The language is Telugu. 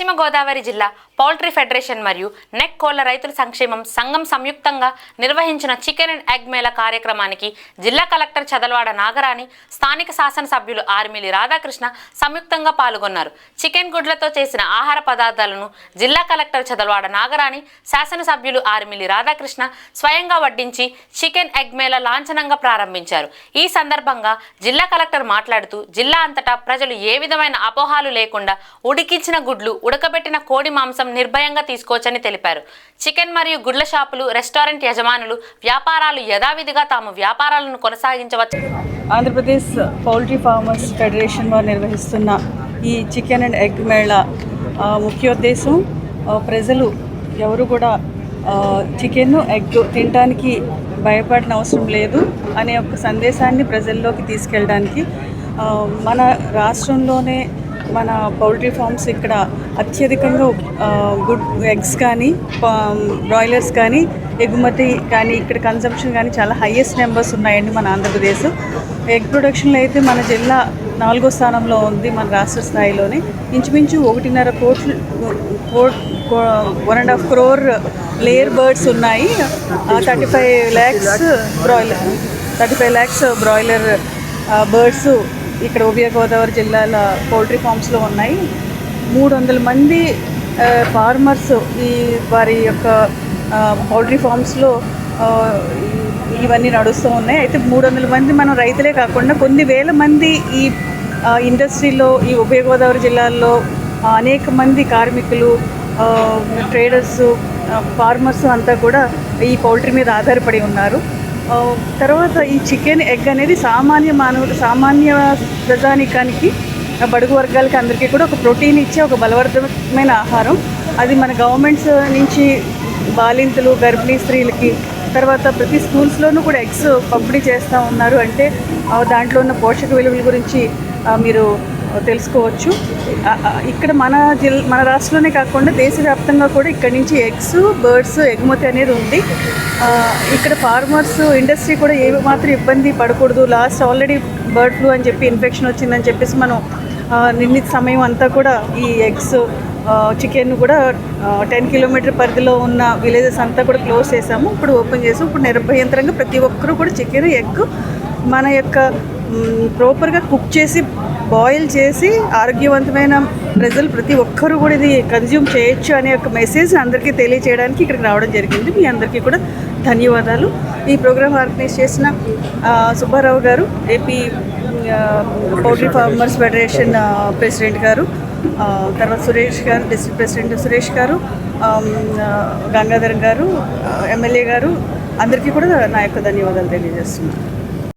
పశ్చిమ గోదావరి జిల్లా పౌల్ట్రీ ఫెడరేషన్ మరియు నెక్ కోళ్ల రైతుల సంక్షేమం సంఘం సంయుక్తంగా నిర్వహించిన చికెన్ అండ్ ఎగ్ మేళా కార్యక్రమానికి జిల్లా కలెక్టర్ చదలవాడ నాగరాణి, స్థానిక శాసనసభ్యులు ఆర్మిలి రాధాకృష్ణ సంయుక్తంగా పాల్గొన్నారు. చికెన్ గుడ్లతో చేసిన ఆహార పదార్థాలను జిల్లా కలెక్టర్ చదలవాడ నాగరాణి, శాసనసభ్యులు ఆర్మిలి రాధాకృష్ణ స్వయంగా వడ్డించి చికెన్ ఎగ్ మేళా లాంఛనంగా ప్రారంభించారు. ఈ సందర్భంగా జిల్లా కలెక్టర్ మాట్లాడుతూ జిల్లా అంతటా ప్రజలు ఏ విధమైన అపోహాలు లేకుండా ఉడికించిన గుడ్లు, ఉడకబెట్టిన కోడి మాంసం నిర్భయంగా తీసుకోవచ్చని తెలిపారు. చికెన్ మరియు గుడ్ల షాపులు, రెస్టారెంట్ యజమానులు వ్యాపారాలు యథావిధిగా తాము వ్యాపారాలను కొనసాగించవచ్చు. ఆంధ్రప్రదేశ్ పౌల్ట్రీ ఫార్మర్స్ ఫెడరేషన్ వారు నిర్వహిస్తున్న ఈ చికెన్ అండ్ ఎగ్ మేళా ముఖ్యోద్దేశం ప్రజలు ఎవరు కూడా చికెన్, ఎగ్ తినడానికి భయపడిన అవసరం లేదు అనే ఒక సందేశాన్ని ప్రజల్లోకి తీసుకెళ్ళడానికి మన రాష్ట్రంలోనే మన పౌల్ట్రీ ఫార్మ్స్ ఇక్కడ అత్యధికంగా గుడ్ ఎగ్స్ కానీ, బ్రాయిలర్స్ కానీ, ఎగుమతి కానీ, ఇక్కడ కన్జంప్షన్ కానీ చాలా హైయెస్ట్ నెంబర్స్ ఉన్నాయండి మన ఆంధ్రప్రదేశ్. ఎగ్ ప్రొడక్షన్లో అయితే మన జిల్లా 4వ స్థానంలో ఉంది మన రాష్ట్ర స్థాయిలోనే. ఇంచుమించు 1.5 కోట్లు 1.5 crore లేయర్ బర్డ్స్ ఉన్నాయి. 35 lakhs బ్రాయిలర్ బర్డ్స్ ఇక్కడ ఉభయ గోదావరి జిల్లాల పౌల్ట్రీ ఫార్మ్స్లో ఉన్నాయి. 300 మంది ఫార్మర్స్ ఈ వారి యొక్క పౌల్ట్రీ ఫార్మ్స్లో ఇవన్నీ నడుస్తూ ఉన్నాయి. అయితే 300 మంది మనం రైతులే కాకుండా కొన్ని వేల మంది ఈ ఇండస్ట్రీలో, ఈ ఉభయ గోదావరి జిల్లాల్లో అనేక మంది కార్మికులు, ట్రేడర్స్, ఫార్మర్స్ అంతా కూడా ఈ పౌల్ట్రీ మీద ఆధారపడి ఉన్నారు. తర్వాత ఈ చికెన్, ఎగ్ అనేది సామాన్య ప్రజానికానికి, బడుగు వర్గాలకి అందరికీ కూడా ఒక ప్రోటీన్ ఇచ్చే ఒక బలవర్ధకమైన ఆహారం. అది మన గవర్నమెంట్స్ నుంచి బాలింతలు, గర్భిణీ స్త్రీలకి, తర్వాత ప్రతి స్కూల్స్లోనూ కూడా ఎగ్స్ పంపిణీ చేస్తూ ఉన్నారు. అంటే దాంట్లో ఉన్న పోషక విలువల గురించి మీరు తెలుసుకోవచ్చు. ఇక్కడ మన రాష్ట్రంలోనే కాకుండా దేశవ్యాప్తంగా కూడా ఇక్కడి నుంచి ఎగ్స్, బర్డ్స్ ఎగుమతి అనేది ఉంది. ఇక్కడ ఫార్మర్స్ ఇండస్ట్రీ కూడా ఏ మాత్రం ఇబ్బంది పడకూడదు. ఆల్రెడీ బర్డ్ ఫ్లూ అని చెప్పి ఇన్ఫెక్షన్ వచ్చిందని చెప్పేసి మనం నిర్ణీత సమయం అంతా కూడా ఈ ఎగ్స్, చికెన్ కూడా 10 కిలోమీటర్ పరిధిలో ఉన్న విలేజెస్ అంతా కూడా క్లోజ్ చేసాము. ఇప్పుడు ఓపెన్ చేసాము. ఇప్పుడు నిర్భయంతరంగా ప్రతి ఒక్కరూ కూడా చికెన్, ఎగ్ మన యొక్క ప్రాపర్గా కుక్ చేసి, బాయిల్ చేసి ఆరోగ్యవంతమైన ప్రజలు ప్రతి ఒక్కరూ కూడా ఇది కన్జ్యూమ్ చేయొచ్చు అనే ఒక మెసేజ్ అందరికీ తెలియజేయడానికి ఇక్కడికి రావడం జరిగింది. మీ అందరికీ కూడా ధన్యవాదాలు. ఈ ప్రోగ్రామ్ ఆర్గనైజ్ చేసిన సుబ్బారావు గారు, AP poultry farmers federation president గారు, తర్వాత సురేష్ గారు, డిస్ట్రిక్ట్ ప్రెసిడెంట్ సురేష్ గారు, గంగాధర్ గారు, ఎమ్మెల్యే గారు, అందరికీ కూడా నా యొక్క ధన్యవాదాలు తెలియజేస్తున్నాను.